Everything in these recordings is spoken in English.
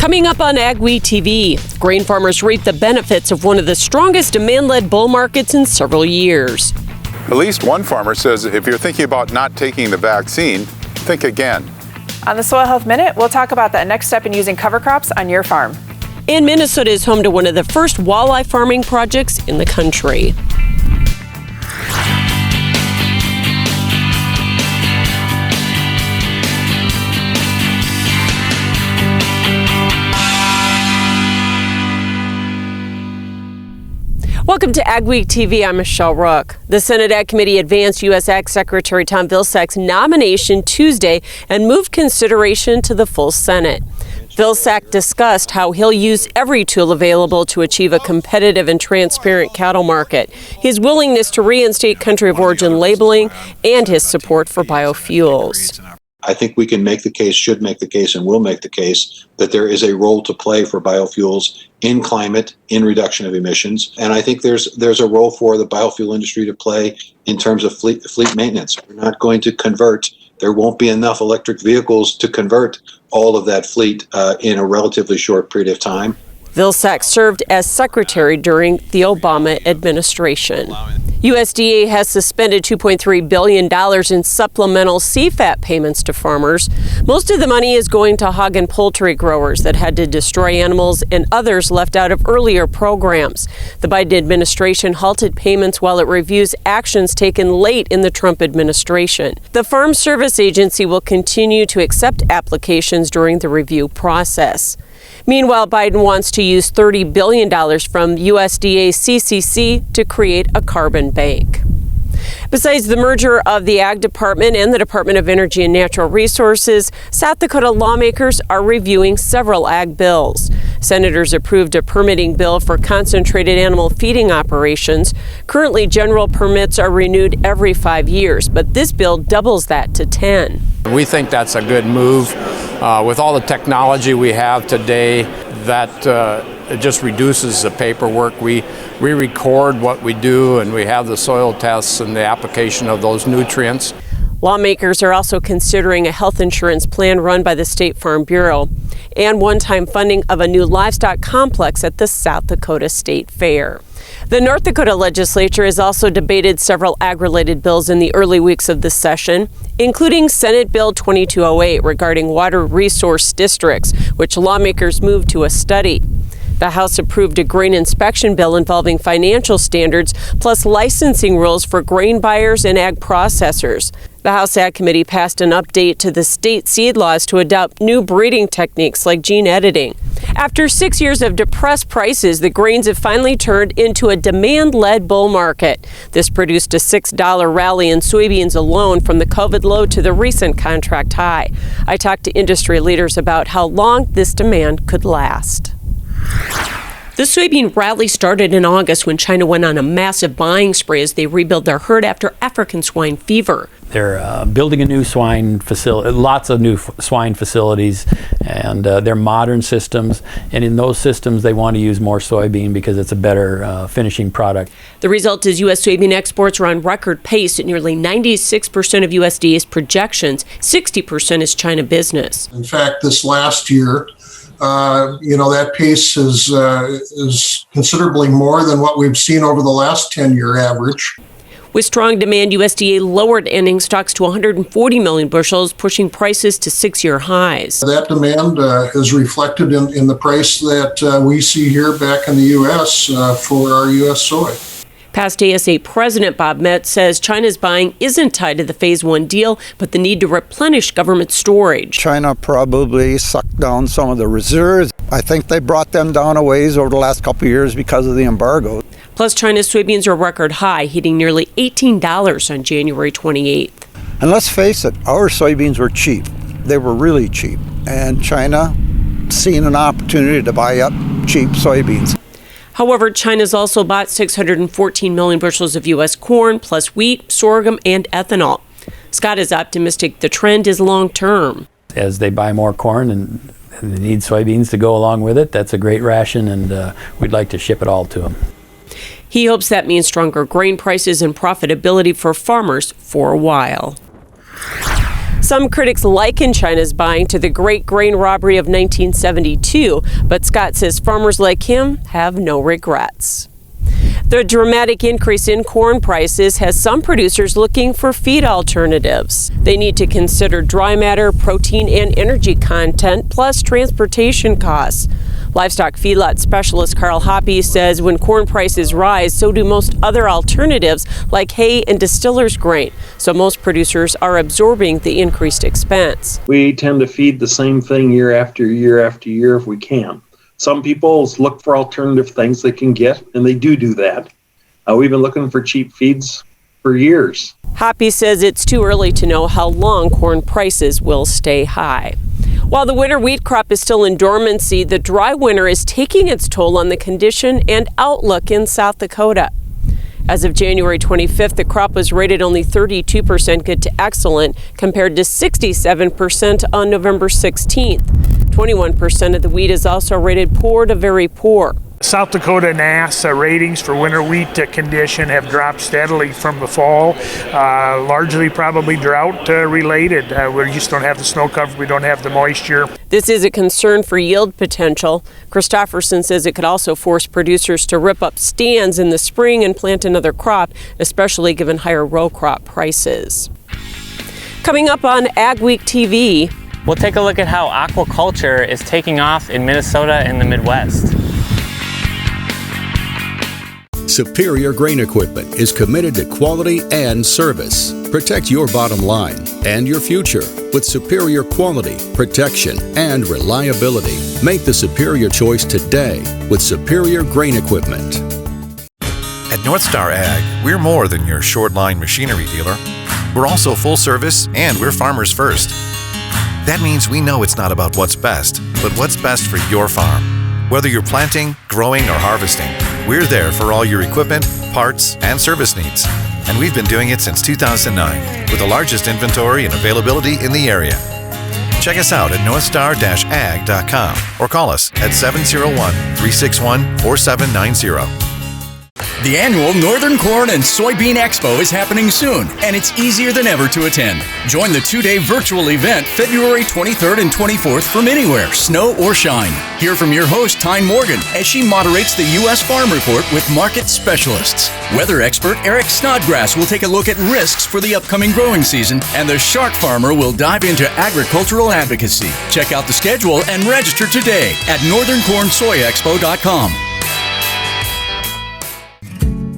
Coming up on AgweekTV, grain farmers reap the benefits of one of the strongest demand-led bull markets in several years. At least one farmer says if you're thinking about not taking the vaccine, think again. On the Soil Health Minute, we'll talk about that next step in using cover crops on your farm. And Minnesota is home to one of the first walleye farming projects in the country. Welcome to AgweekTV. I'm Michelle Rook. The Senate Ag Committee advanced U.S. Ag Secretary Tom Vilsack's nomination Tuesday and moved consideration to the full Senate. Vilsack discussed how he'll use every tool available to achieve a competitive and transparent cattle market, his willingness to reinstate country of origin labeling, and his support for biofuels. I think we can make the case, should make the case, and will make the case that there is a role to play for biofuels in climate, in reduction of emissions. And I think there's a role for the biofuel industry to play in terms of fleet maintenance. We're not going to convert. There won't be enough electric vehicles to convert all of that fleet in a relatively short period of time. Vilsack served as secretary during the Obama administration. USDA has suspended $2.3 billion in supplemental CFAT payments to farmers. Most of the money is going to hog and poultry growers that had to destroy animals and others left out of earlier programs. The Biden administration halted payments while it reviews actions taken late in the Trump administration. The Farm Service Agency will continue to accept applications during the review process. Meanwhile, Biden wants to use $30 billion from USDA CCC to create a carbon bank. Besides the merger of the Ag Department and the Department of Energy and Natural Resources, South Dakota lawmakers are reviewing several ag bills. Senators approved a permitting bill for concentrated animal feeding operations. Currently, general permits are renewed every 5 years, but this bill doubles that to 10. We think that's a good move. With all the technology we have today, that it just reduces the paperwork. We record what we do, and we have the soil tests and the application of those nutrients. Lawmakers are also considering a health insurance plan run by the State Farm Bureau and one-time funding of a new livestock complex at the South Dakota State Fair. The North Dakota legislature has also debated several ag-related bills in the early weeks of this session, including Senate Bill 2208 regarding water resource districts, which lawmakers moved to a study. The House approved a grain inspection bill involving financial standards plus licensing rules for grain buyers and ag processors. The House Ag Committee passed an update to the state seed laws to adopt new breeding techniques like gene editing. After 6 years of depressed prices, the grains have finally turned into a demand-led bull market. This produced a $6 rally in soybeans alone from the COVID low to the recent contract high. I talked to industry leaders about how long this demand could last. The soybean rally started in August when China went on a massive buying spree as they rebuild their herd after African swine fever. They're building a new swine facility, lots of new swine facilities, and they're modern systems. And in those systems, they want to use more soybean because it's a better finishing product. The result is U.S. soybean exports are on record pace at nearly 96% of USDA's projections. 60% is China business. In fact, this last year, that pace is considerably more than what we've seen over the last 10-year average. With strong demand, USDA lowered ending stocks to 140 million bushels, pushing prices to 6-year highs. That demand is reflected in the price that we see here back in the U.S. For our U.S. soy. Past ASA President Bob Metz says China's buying isn't tied to the Phase 1 deal, but the need to replenish government storage. China probably sucked down some of the reserves. I think they brought them down a ways over the last couple of years because of the embargo. Plus, China's soybeans are record high, hitting nearly $18 on January 28th. And let's face it, our soybeans were cheap. They were really cheap. And China seen an opportunity to buy up cheap soybeans. However, China's also bought 614 million bushels of U.S. corn, plus wheat, sorghum, and ethanol. Scott is optimistic the trend is long-term. As they buy more corn and they need soybeans to go along with it, that's a great ration, and we'd like to ship it all to them. He hopes that means stronger grain prices and profitability for farmers for a while. Some critics liken China's buying to the Great Grain Robbery of 1972, but Scott says farmers like him have no regrets. The dramatic increase in corn prices has some producers looking for feed alternatives. They need to consider dry matter, protein, and energy content, plus transportation costs. Livestock feedlot specialist Carl Hoppe says when corn prices rise, so do most other alternatives like hay and distiller's grain. So most producers are absorbing the increased expense. We tend to feed the same thing year after year after year if we can. Some people look for alternative things they can get, and they do that. We've been looking for cheap feeds for years. Hoppe says it's too early to know how long corn prices will stay high. While the winter wheat crop is still in dormancy, the dry winter is taking its toll on the condition and outlook in South Dakota. As of January 25th, the crop was rated only 32% good to excellent, compared to 67% on November 16th. 21% of the wheat is also rated poor to very poor. South Dakota NASS ratings for winter wheat condition have dropped steadily from the fall, largely probably drought related. We just don't have the snow cover, we don't have the moisture. This is a concern for yield potential. Christopherson says it could also force producers to rip up stands in the spring and plant another crop, especially given higher row crop prices. Coming up on AgweekTV, we'll take a look at how aquaculture is taking off in Minnesota and the Midwest. Superior Grain Equipment is committed to quality and service. Protect your bottom line and your future with superior quality, protection, and reliability. Make the superior choice today with Superior Grain Equipment. At North Star Ag, we're more than your short-line machinery dealer. We're also full service, and we're farmers first. That means we know it's not about what's best, but what's best for your farm. Whether you're planting, growing, or harvesting, we're there for all your equipment, parts, and service needs. And we've been doing it since 2009, with the largest inventory and availability in the area. Check us out at northstar-ag.com or call us at 701-361-4790. The annual Northern Corn and Soybean Expo is happening soon, and it's easier than ever to attend. Join the two-day virtual event February 23rd and 24th from anywhere, snow or shine. Hear from your host, Tyne Morgan, as she moderates the U.S. Farm Report with market specialists. Weather expert Eric Snodgrass will take a look at risks for the upcoming growing season, and the Shark Farmer will dive into agricultural advocacy. Check out the schedule and register today at northerncornsoyexpo.com.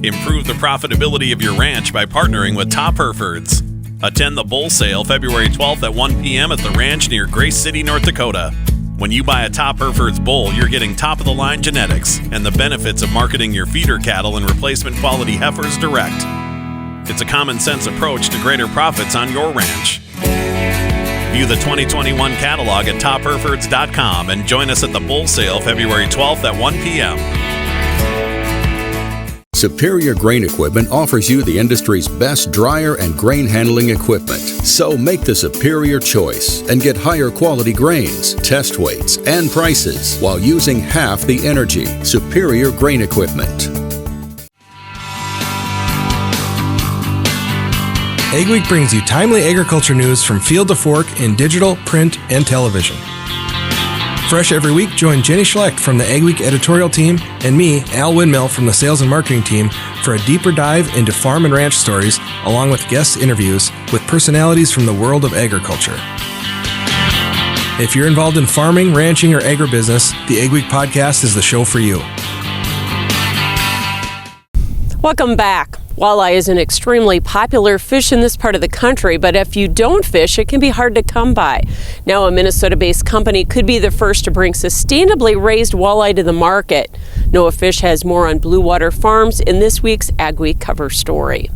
Improve the profitability of your ranch by partnering with Top Herefords. Attend the bull sale February 12th at 1 p.m. at the ranch near Grace City, North Dakota. When you buy a Top Herefords bull, you're getting top-of-the-line genetics and the benefits of marketing your feeder cattle and replacement quality heifers direct. It's a common-sense approach to greater profits on your ranch. View the 2021 catalog at topherefords.com and join us at the bull sale February 12th at 1 p.m. Superior Grain Equipment offers you the industry's best dryer and grain handling equipment. So make the superior choice and get higher quality grains, test weights, and prices while using half the energy. Superior Grain Equipment. Agweek brings you timely agriculture news from field to fork in digital, print, and television. Fresh every week, join Jenny Schlecht from the Agweek editorial team and me, Al Windmill, from the sales and marketing team for a deeper dive into farm and ranch stories, along with guest interviews with personalities from the world of agriculture. If you're involved in farming, ranching, or agribusiness, the Agweek podcast is the show for you. Welcome back. Walleye is an extremely popular fish in this part of the country, but if you don't fish, it can be hard to come by. Now, a Minnesota-based company could be the first to bring sustainably raised walleye to the market. Noah Fish has more on Blue Water Farms in this week's Agweek cover story.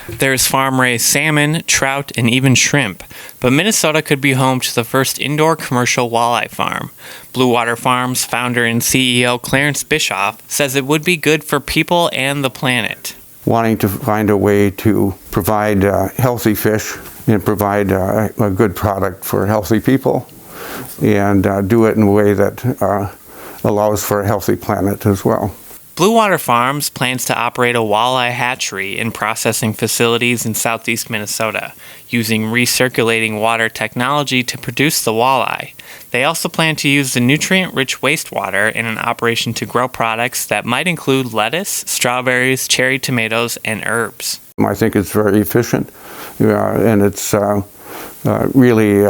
There's farm-raised salmon, trout, and even shrimp. But Minnesota could be home to the first indoor commercial walleye farm. Blue Water Farms founder and CEO Clarence Bischoff says it would be good for people and the planet. Wanting to find a way to provide healthy fish and provide a good product for healthy people and do it in a way that allows for a healthy planet as well. Blue Water Farms plans to operate a walleye hatchery and processing facilities in southeast Minnesota, using recirculating water technology to produce the walleye. They also plan to use the nutrient-rich wastewater in an operation to grow products that might include lettuce, strawberries, cherry tomatoes, and herbs. I think it's very efficient, and it's really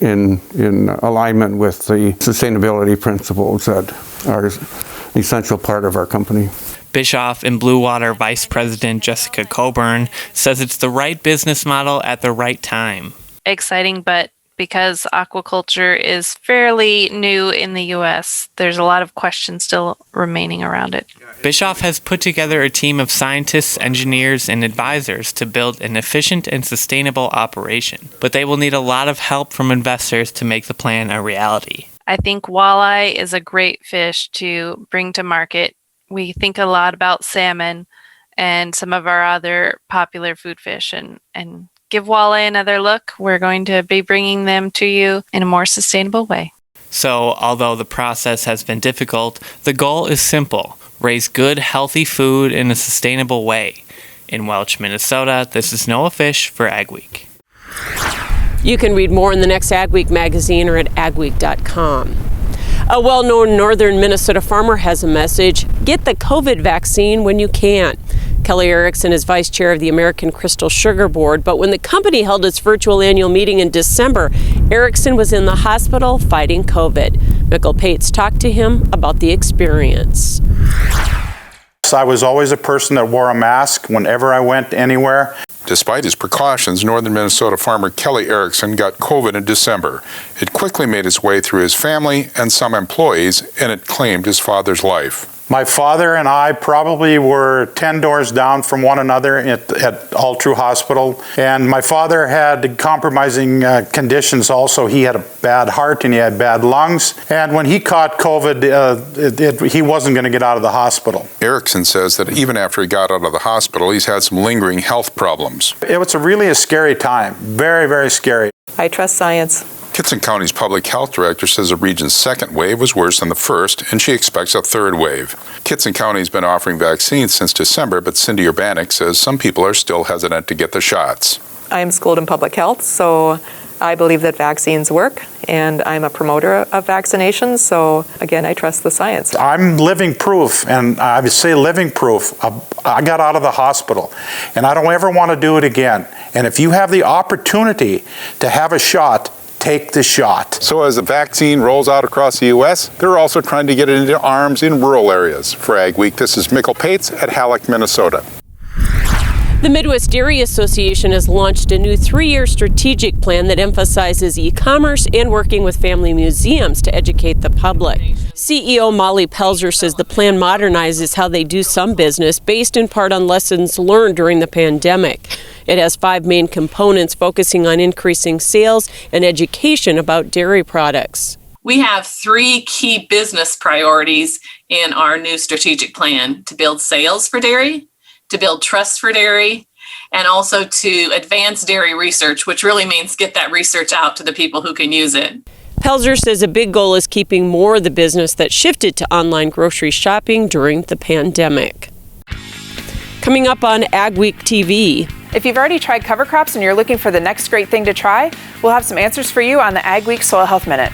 in alignment with the sustainability principles that are an essential part of our company. Bischoff and Blue Water Vice President Jessica Coburn says it's the right business model at the right time. Exciting, but because aquaculture is fairly new in the U.S., there's a lot of questions still remaining around it. Bischoff has put together a team of scientists, engineers, and advisors to build an efficient and sustainable operation, but they will need a lot of help from investors to make the plan a reality. I think walleye is a great fish to bring to market. We think a lot about salmon and some of our other popular food fish, and give walleye another look. We're going to be bringing them to you in a more sustainable way. So, although the process has been difficult, the goal is simple: raise good, healthy food in a sustainable way. In Welch, Minnesota, this is Noah Fish for Agweek. You can read more in the next Agweek magazine or at agweek.com. A well-known northern Minnesota farmer has a message: get the COVID vaccine when you can. Kelly Erickson is vice chair of the American Crystal Sugar Board, but when the company held its virtual annual meeting in December, Erickson was in the hospital fighting COVID. Mikkel Pates talked to him about the experience. I was always a person that wore a mask whenever I went anywhere. Despite his precautions, northern Minnesota farmer Kelly Erickson got COVID in December. It quickly made its way through his family and some employees, and it claimed his father's life. My father and I probably were 10 doors down from one another at All True Hospital. And my father had compromising conditions also. He had a bad heart and he had bad lungs. And when he caught COVID, he wasn't going to get out of the hospital. Erickson says that even after he got out of the hospital, he's had some lingering health problems. It was really a scary time. Very, very scary. I trust science. Kitson County's public health director says the region's second wave was worse than the first, and she expects a third wave. Kitson County's been offering vaccines since December, but Cindy Urbanek says some people are still hesitant to get the shots. I'm schooled in public health, so I believe that vaccines work, and I'm a promoter of vaccinations, so again, I trust the science. I'm living proof, and I would say living proof. I got out of the hospital, and I don't ever want to do it again. And if you have the opportunity to have a shot, take the shot. So as the vaccine rolls out across the U.S., they're also trying to get it into arms in rural areas. For Agweek, this is Mikkel Pates at Halleck, Minnesota. The Midwest Dairy Association has launched a new 3-year strategic plan that emphasizes e-commerce and working with family museums to educate the public. CEO Molly Pelzer says the plan modernizes how they do some business based in part on lessons learned during the pandemic. It has 5 main components focusing on increasing sales and education about dairy products. We have 3 key business priorities in our new strategic plan: to build sales for dairy, to build trust for dairy, and also to advance dairy research, which really means get that research out to the people who can use it. Pelzer says a big goal is keeping more of the business that shifted to online grocery shopping during the pandemic. Coming up on AgweekTV. If you've already tried cover crops and you're looking for the next great thing to try, we'll have some answers for you on the Agweek Soil Health Minute.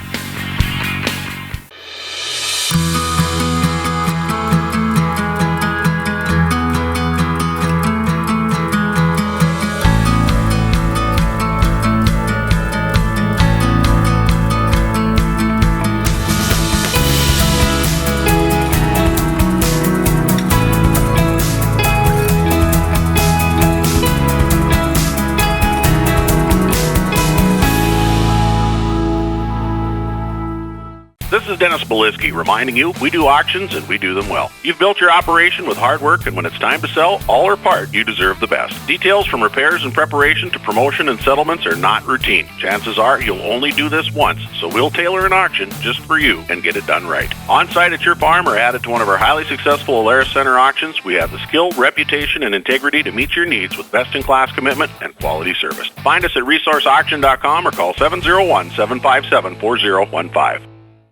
This is Dennis Beliski reminding you we do auctions and we do them well. You've built your operation with hard work, and when it's time to sell, all or part, you deserve the best. Details from repairs and preparation to promotion and settlements are not routine. Chances are you'll only do this once, so we'll tailor an auction just for you and get it done right. On site at your farm or added to one of our highly successful Alaris Center auctions, we have the skill, reputation, and integrity to meet your needs with best-in-class commitment and quality service. Find us at resourceauction.com or call 701-757-4015.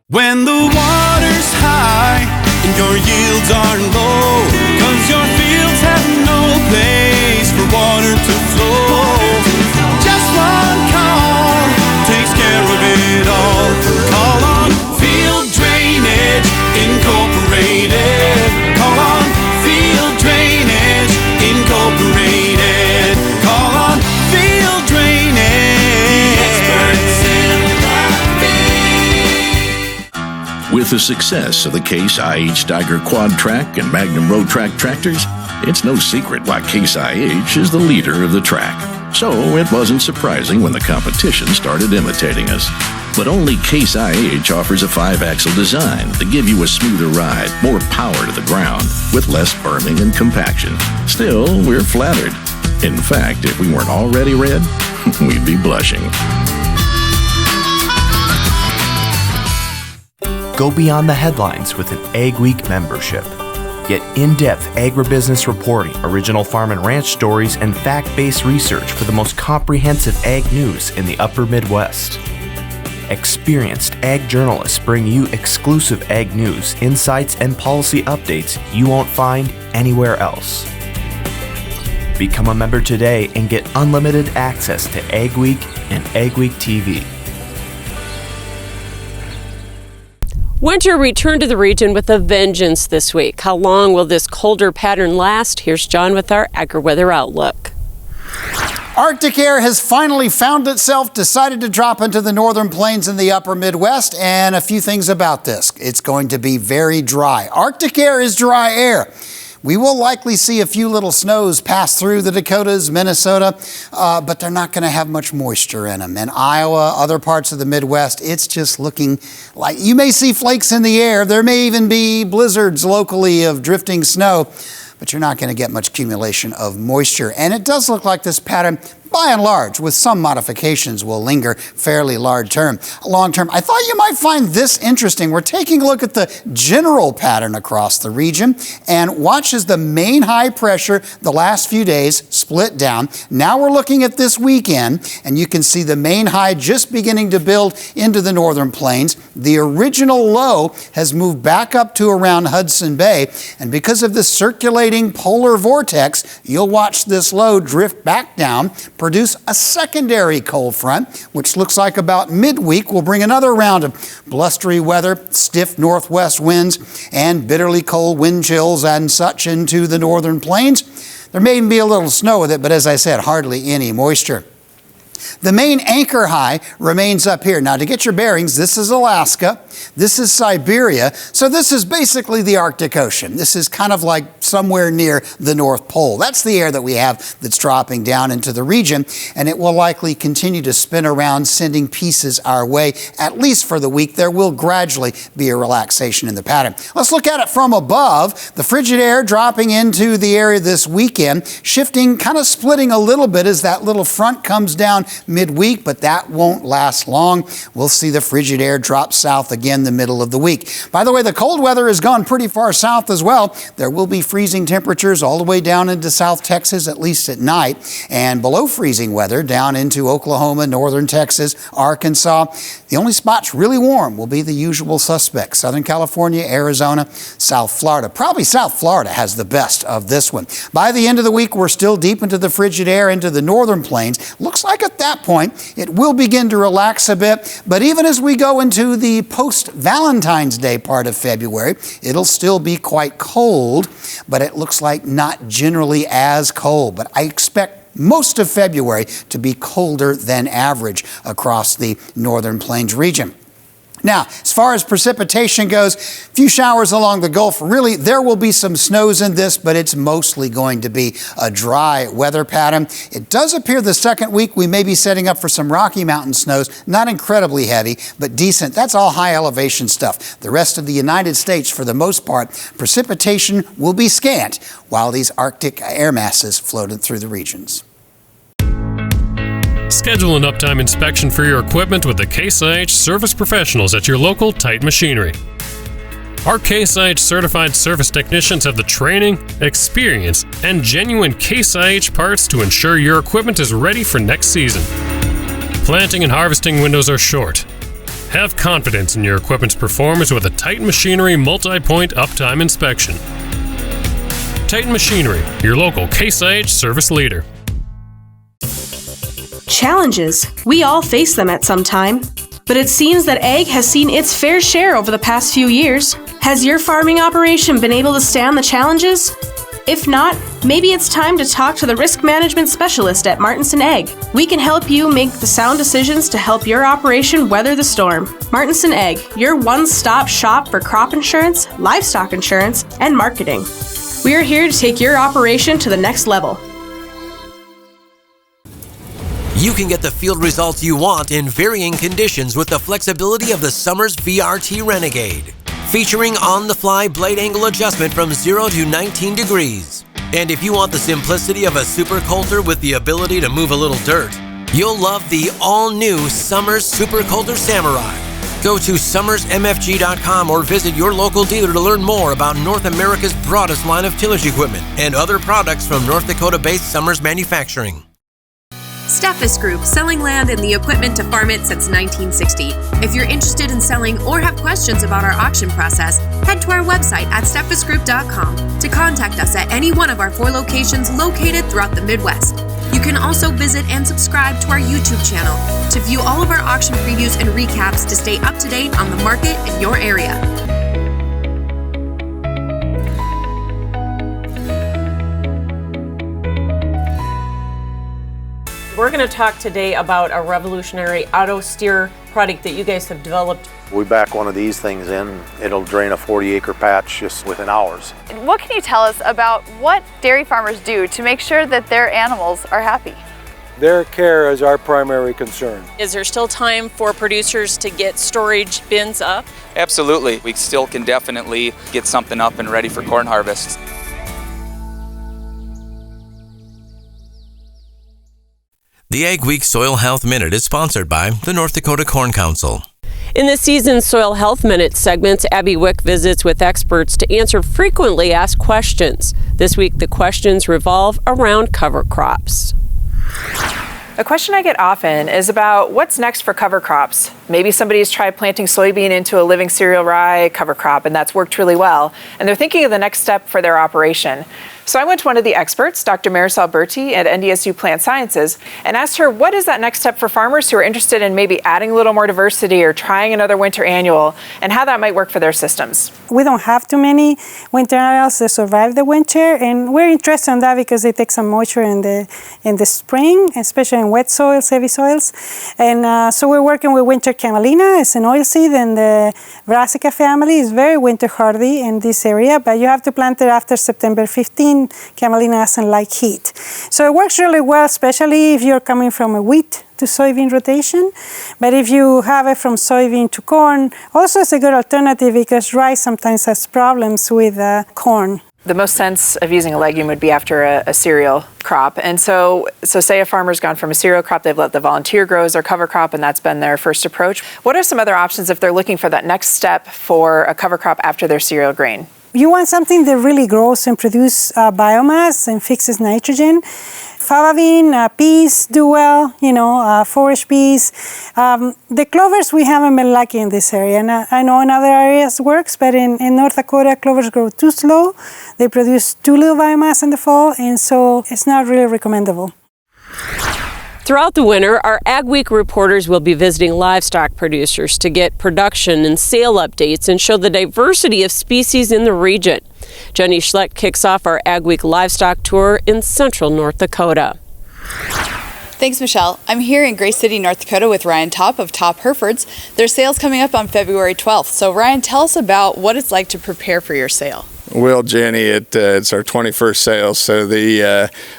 When the water's high, and your yields are low, 'cause your fields have no place for water to flow. Just one call takes care of it all. Call on Field Drainage Incorporated. Call on Field Drainage Incorporated. Call on Field Drainage. The experts in the field. With the success of the Case IH Tiger Quad Track and Magnum Road Track tractors, it's no secret why Case IH is the leader of the track. So it wasn't surprising when the competition started imitating us. But only Case IH offers a 5-axle design to give you a smoother ride, more power to the ground, with less berming and compaction. Still, we're flattered. In fact, if we weren't already red, we'd be blushing. Go beyond the headlines with an Agweek membership. Get in-depth agribusiness reporting, original farm and ranch stories, and fact-based research for the most comprehensive ag news in the upper Midwest. Experienced ag journalists bring you exclusive ag news, insights, and policy updates you won't find anywhere else. Become a member today and get unlimited access to Agweek and AgweekTV. Winter returned to the region with a vengeance this week. How long will this colder pattern last? Here's John with our AgriWeather Outlook. Arctic air has finally found itself, decided to drop into the northern plains in the upper Midwest, and a few things about this. It's going to be very dry. Arctic air is dry air. We will likely see a few little snows pass through the Dakotas, Minnesota, but they're not going to have much moisture in them. In Iowa, other parts of the Midwest, it's just looking like you may see flakes in the air. There may even be blizzards locally of drifting snow, but you're not going to get much accumulation of moisture. And it does look like this pattern, by and large, with some modifications, will linger fairly long term. I thought you might find this interesting. We're taking a look at the general pattern across the region, and watch as the main high pressure the last few days split down. Now we're looking at this weekend, and you can see the main high just beginning to build into the northern plains. The original low has moved back up to around Hudson Bay, and because of this circulating polar vortex, you'll watch this low drift back down, produce a secondary cold front, which looks like about midweek will bring another round of blustery weather, stiff northwest winds, and bitterly cold wind chills and such into the northern plains. There may even be a little snow with it, but as I said, hardly any moisture. The main anchor high remains up here. Now, to get your bearings, this is Alaska, this is Siberia, so this is basically the Arctic Ocean. This is kind of like somewhere near the North Pole. That's the air that we have that's dropping down into the region, and it will likely continue to spin around, sending pieces our way, at least for the week. There will gradually be a relaxation in the pattern. Let's look at it from above. The frigid air dropping into the area this weekend, shifting, kind of splitting a little bit as that little front comes down midweek, but that won't last long. We'll see the frigid air drop south again the middle of the week. By the way, the cold weather has gone pretty far south as well. There will be freezing temperatures all the way down into South Texas, at least at night, and below freezing weather down into Oklahoma, northern Texas, Arkansas. The only spots really warm will be the usual suspects: Southern California, Arizona, South Florida. Probably South Florida has the best of this one. By the end of the week, we're still deep into the frigid air into the northern plains. Looks like at that point, it will begin to relax a bit, but even as we go into the post-Valentine's Day part of February, it'll still be quite cold, but it looks like not generally as cold. But I expect most of February to be colder than average across the northern plains region. Now, as far as precipitation goes, a few showers along the Gulf. Really, there will be some snows in this, but it's mostly going to be a dry weather pattern. It does appear the second week we may be setting up for some Rocky Mountain snows, not incredibly heavy, but decent. That's all high elevation stuff. The rest of the United States, for the most part, precipitation will be scant while these Arctic air masses floated through the regions. Schedule an uptime inspection for your equipment with the Case IH service professionals at your local Tight Machinery. Our Case IH certified service technicians have the training, experience, and genuine Case IH parts to ensure your equipment is ready for next season. Planting and harvesting windows are short. Have confidence in your equipment's performance with a Titan Machinery multi-point uptime inspection. Titan Machinery, your local Case IH service leader. Challenges. We all face them at some time. But it seems that ag has seen its fair share over the past few years. Has your farming operation been able to stand the challenges? If not, maybe it's time to talk to the risk management specialist at Martinson Ag. We can help you make the sound decisions to help your operation weather the storm. Martinson Ag, your one-stop shop for crop insurance, livestock insurance, and marketing. We are here to take your operation to the next level. You can get the field results you want in varying conditions with the flexibility of the Summers VRT Renegade. Featuring on-the-fly blade angle adjustment from 0 to 19 degrees. And if you want the simplicity of a super coulter with the ability to move a little dirt, you'll love the all-new Summers Super Coulter Samurai. Go to summersmfg.com or visit your local dealer to learn more about North America's broadest line of tillage equipment and other products from North Dakota-based Summers Manufacturing. Steffes Group, selling land and the equipment to farm it since 1960. If you're interested in selling or have questions about our auction process, head to our website at steffesgroup.com to contact us at any one of our 4 locations located throughout the Midwest. You can also visit and subscribe to our YouTube channel to view all of our auction previews and recaps to stay up to date on the market in your area. We're going to talk today about a revolutionary auto steer product that you guys have developed. We back one of these things in, it'll drain a 40-acre patch just within hours. What can you tell us about what dairy farmers do to make sure that their animals are happy? Their care is our primary concern. Is there still time for producers to get storage bins up? Absolutely. We still can definitely get something up and ready for corn harvest. The Agweek Soil Health Minute is sponsored by the North Dakota Corn Council. In this season's Soil Health Minute segments, Agweek visits with experts to answer frequently asked questions. This week, the questions revolve around cover crops. A question I get often is about what's next for cover crops. Maybe somebody's tried planting soybean into a living cereal rye cover crop, and that's worked really well, and they're thinking of the next step for their operation. So I went to one of the experts, Dr. Marisol Berti at NDSU Plant Sciences, and asked her what is that next step for farmers who are interested in maybe adding a little more diversity or trying another winter annual, and how that might work for their systems. We don't have too many winter annuals that survive the winter, and we're interested in that because they take some moisture in the spring, especially in wet soils, heavy soils. And so we're working with winter camelina. It's an oilseed, and the Brassica family is very winter hardy in this area, but you have to plant it after September 15. Camelina doesn't like heat. So it works really well, especially if you're coming from a wheat to soybean rotation. But if you have it from soybean to corn, also it's a good alternative because rice sometimes has problems with corn. The most sense of using a legume would be after a cereal crop. And so say a farmer's gone from a cereal crop, they've let the volunteer grow as their cover crop, and that's been their first approach. What are some other options if they're looking for that next step for a cover crop after their cereal grain? You want something that really grows and produces biomass and fixes nitrogen. Fava bean, peas do well, forage peas. The clovers, we haven't been lucky in this area. And I know in other areas works, but in North Dakota, clovers grow too slow. They produce too little biomass in the fall, and so it's not really recommendable. Throughout the winter, our Agweek reporters will be visiting livestock producers to get production and sale updates and show the diversity of species in the region. Jenny Schlecht kicks off our Agweek livestock tour in central North Dakota. Thanks, Michelle. I'm here in Grace City, North Dakota with Ryan Top of Top Herefords. Their sale's coming up on February 12th. So Ryan, tell us about what it's like to prepare for your sale. Well, Jenny, it's our 21st sale, so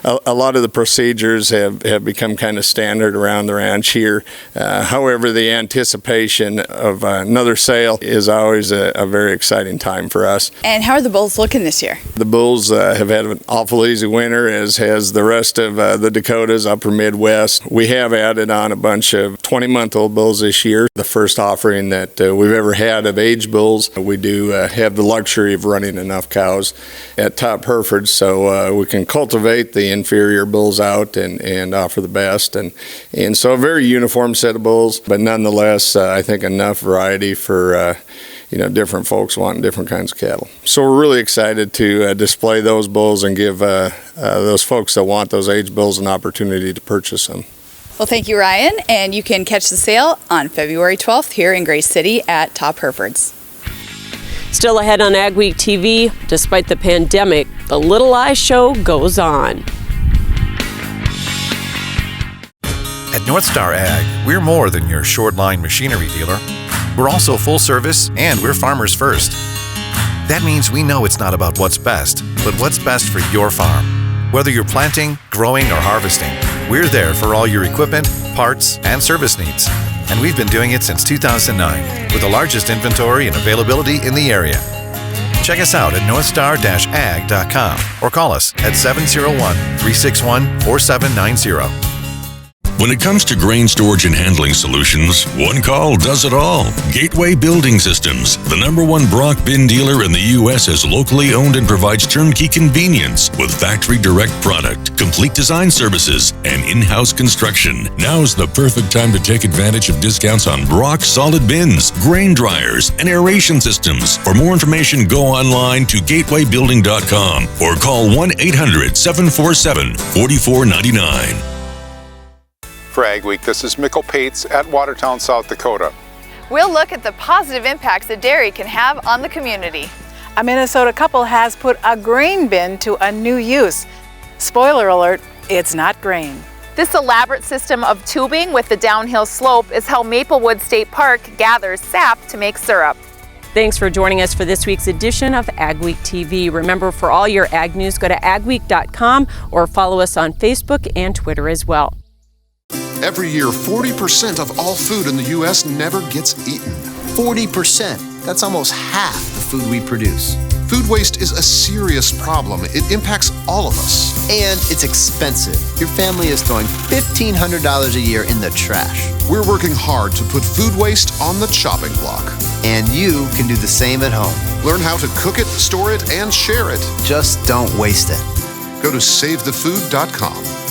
a lot of the procedures have become kind of standard around the ranch here. However, the anticipation of another sale is always a very exciting time for us. And how are the bulls looking this year? The bulls have had an awful easy winter, as has the rest of the Dakotas, upper Midwest. We have added on a bunch of 20-month-old bulls this year. The first offering that we've ever had of aged bulls. We do have the luxury of running enough off cows at Top Hereford, so we can cultivate the inferior bulls out and offer the best. And so a very uniform set of bulls, but nonetheless, I think enough variety for different folks wanting different kinds of cattle. So we're really excited to display those bulls and give those folks that want those aged bulls an opportunity to purchase them. Well, thank you, Ryan, and you can catch the sale on February 12th here in Grace City at Top Herefords. Still ahead on AgweekTV, despite the pandemic, the Little Eye Show goes on. At North Star Ag, we're more than your short-line machinery dealer. We're also full service, and we're farmers first. That means we know it's not about what's best, but what's best for your farm. Whether you're planting, growing, or harvesting, we're there for all your equipment, parts, and service needs. And we've been doing it since 2009, with the largest inventory and availability in the area. Check us out at northstar-ag.com or call us at 701-361-4790. When it comes to grain storage and handling solutions, one call does it all. Gateway Building Systems, the #1 Brock bin dealer in the U.S., is locally owned and provides turnkey convenience with factory direct product, complete design services, and in-house construction. Now's the perfect time to take advantage of discounts on Brock solid bins, grain dryers, and aeration systems. For more information, go online to gatewaybuilding.com or call 1-800-747-4499. For Agweek, this is Mikkel Pates at Watertown, South Dakota. We'll look at the positive impacts that dairy can have on the community. A Minnesota couple has put a grain bin to a new use. Spoiler alert, it's not grain. This elaborate system of tubing with the downhill slope is how Maplewood State Park gathers sap to make syrup. Thanks for joining us for this week's edition of AgweekTV. Remember, for all your ag news, go to agweek.com or follow us on Facebook and Twitter as well. Every year, 40% of all food in the U.S. never gets eaten. 40%. That's almost half the food we produce. Food waste is a serious problem. It impacts all of us. And it's expensive. Your family is throwing $1,500 a year in the trash. We're working hard to put food waste on the chopping block. And you can do the same at home. Learn how to cook it, store it, and share it. Just don't waste it. Go to SaveTheFood.com.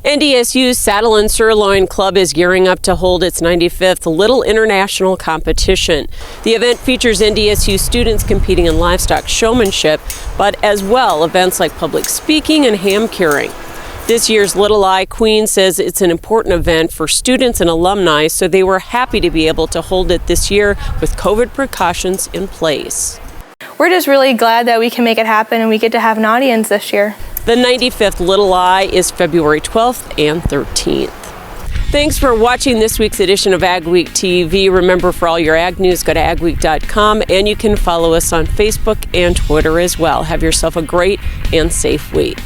NDSU's Saddle and Sirloin Club is gearing up to hold its 95th Little International Competition. The event features NDSU students competing in livestock showmanship, but as well events like public speaking and ham curing. This year's Little Eye Queen says it's an important event for students and alumni, so they were happy to be able to hold it this year with COVID precautions in place. We're just really glad that we can make it happen and we get to have an audience this year. The 95th Little Eye is February 12th and 13th. Thanks for watching this week's edition of AgweekTV. Remember, for all your ag news, go to agweek.com, and you can follow us on Facebook and Twitter as well. Have yourself a great and safe week.